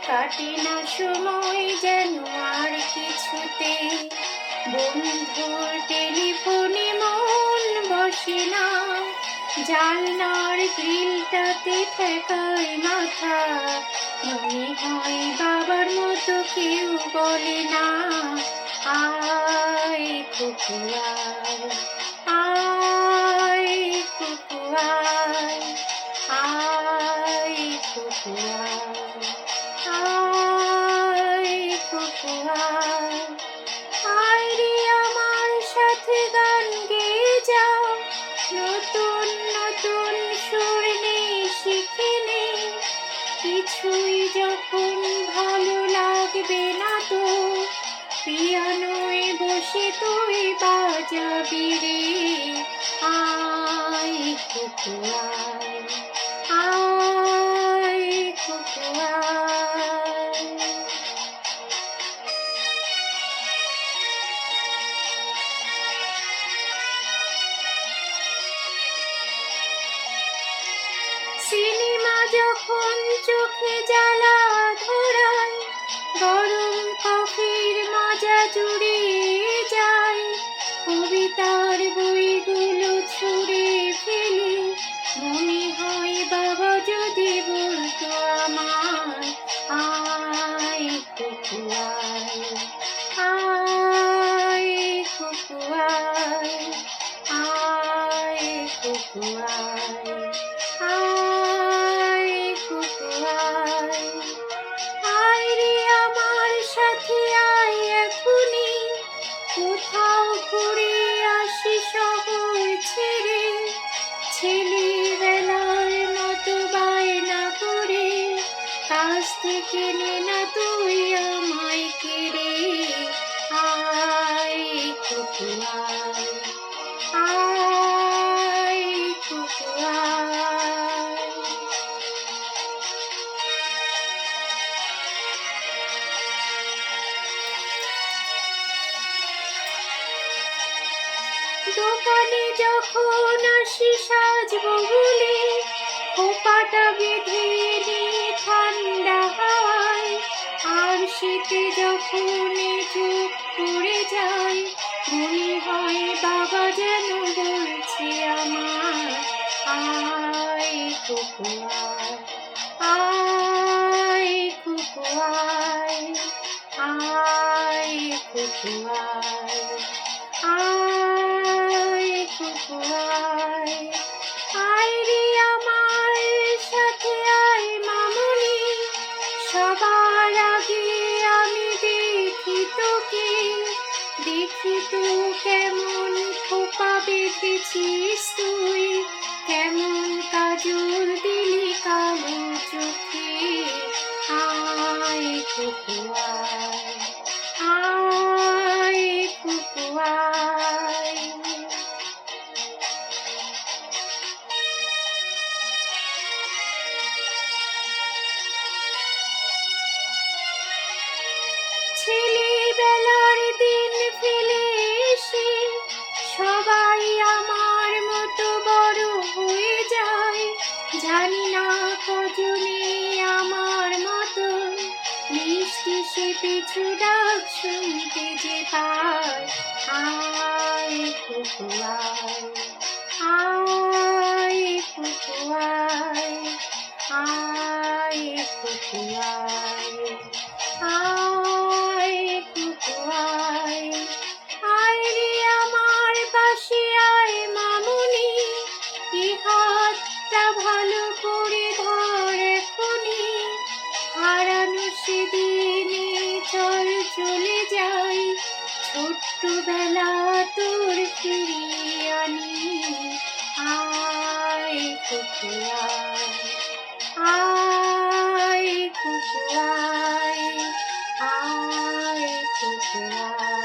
কাটে না সময় যেন আর কিছুতে, বন্ধুর টেলিফোনে মন বসে না, জানলার গ্রিলটাতে ঠেকায় মাথা, মনে হয় বাবার মতো কেউ বলে না, আয় কুকু আয়, আয় কুকু আয়, আয় কুকু আয়, আয় কুকু আয়, আয় রে আমার সাথে গান গেয়ে যাও, নতুন নতুন সুর নেই শিখে নে, কিছুই যখন ভালো লাগবে না তো, পিয়ানোয় বসে তুই বাজাবি রে, আয় কুকু আয়, আয় কুকু আয়। সিনেমা যখন চোখে জ্বালা ধরায়, গরম কফির মজা জুড়িয়ে যায়, কবিতার বইগুলো ছুঁড়ে ফেলে, মনে হয় বাবা যদি বলতো আমায়, আয় কুকু আয়, আয় কুকু আয়, আয় কুকু আয়, আয় কুকু আয়, আয় রে আমার সাথে আয় এখনি, কোথাও ঘুরে আসি শহর ছেড়ে, ছেলেবেলার মতো বায়না করে, কাছ থেকে নে না তুই আমায় কেড়ে, আয় কুকু আয়, আয় কুকু আয়। দোকানে যখন আসি সাজবো বলে, খোপাটা বেঁধে নিয়ে ঠান্ডা হাওয়ায়, আর শীতে যখন চুপ করে যায়, মনে হয় বাবা যেন বলছে আমার, আয় কুকু আয়, আয় কুকু আয়, আয় কুকু আয়, আয় কুকু আয়, আয় রে আমার সাথে আয় মামুনি, সবার আগে আমি দেখি তোকে, দেখি তো কেমন খোপা বেঁধেছিস তুই, কেমন কাজল দিলি কালো চোখে, আয় কুকু আয়, আয় কুকু আয়। ছেলেবেলার দিন ফেলে এসে, সবাই আমার মতো বড় হয়ে যায়, জানি না কজনে আমার মতো মিষ্টি সে পিছু ডাক শুনতে যে পায়, আয় কুকু আয়, আয় কুকু আয়, আয় কুকু আয়, আয় কুকু আয়, আয় রে আমার পাশে আয় মামুনি, এই হাতটা ভালো করে ধর এখনি, হারানো সেদিনে চল চলে যাই, ছোট্টবেলা তোর ফিরিয়ে আনি, আয় কুকু আয়, আয় কুকু আয়, আয় কুকু আয়।